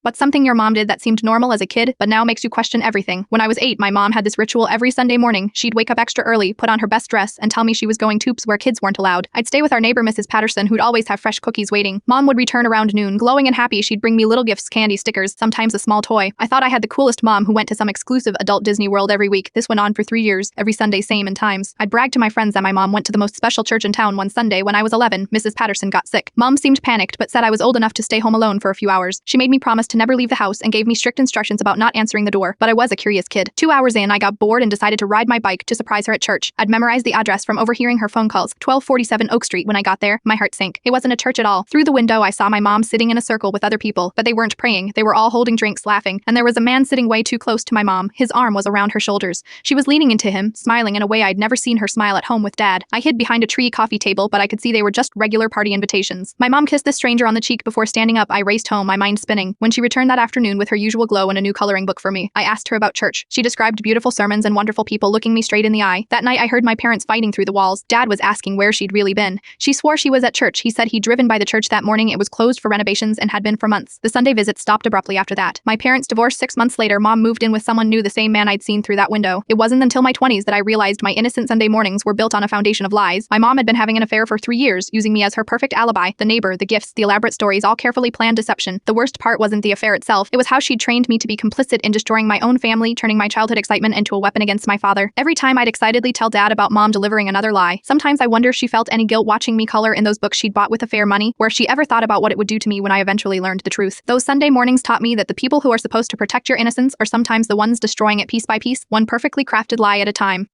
What's something your mom did that seemed normal as a kid, but now makes you question everything? When I was 8, my mom had this ritual every Sunday morning. She'd wake up extra early, put on her best dress, and tell me she was going toops where kids weren't allowed. I'd stay with our neighbor Mrs. Patterson, who'd always have fresh cookies waiting. Mom would return around noon, glowing and happy. She'd bring me little gifts, candy, stickers, sometimes a small toy. I thought I had the coolest mom who went to some exclusive adult Disney World every week. This went on for 3 years, every Sunday same in times. I'd brag to my friends that my mom went to the most special church in town one Sunday when I was 11. Mrs. Patterson got sick. Mom seemed panicked, but said I was old enough to stay home alone for a few hours. She made me promise to never leave the house and gave me strict instructions about not answering the door, but I was a curious kid. 2 hours in, I got bored and decided to ride my bike to surprise her at church. I'd memorized the address from overhearing her phone calls, 1247 Oak Street. When I got there, my heart sank. It wasn't a church at all. Through the window, I saw my mom sitting in a circle with other people, but they weren't praying. They were all holding drinks, laughing, and there was a man sitting way too close to my mom. His arm was around her shoulders. She was leaning into him, smiling in a way I'd never seen her smile at home with Dad. I hid behind a tree coffee table, but I could see they were just regular party invitations. My mom kissed the stranger on the cheek before standing up. I raced home, my mind spinning. When she returned that afternoon with her usual glow and a new coloring book for me, I asked her about church. She described beautiful sermons and wonderful people looking me straight in the eye. That night I heard my parents fighting through the walls. Dad was asking where she'd really been. She swore she was at church. He said he'd driven by the church that morning. It was closed for renovations and had been for months. The Sunday visit stopped abruptly after that. My parents divorced 6 months later. Mom moved in with someone new, the same man I'd seen through that window. It wasn't until my 20s that I realized my innocent Sunday mornings were built on a foundation of lies. My mom had been having an affair for 3 years, using me as her perfect alibi. The neighbor, the gifts, the elaborate stories, all carefully planned deception. The worst part wasn't the affair itself. It was how she'd trained me to be complicit in destroying my own family, turning my childhood excitement into a weapon against my father. Every time I'd excitedly tell Dad about Mom delivering another lie. Sometimes I wonder if she felt any guilt watching me color in those books she'd bought with affair money, or if she ever thought about what it would do to me when I eventually learned the truth. Those Sunday mornings taught me that the people who are supposed to protect your innocence are sometimes the ones destroying it piece by piece, one perfectly crafted lie at a time.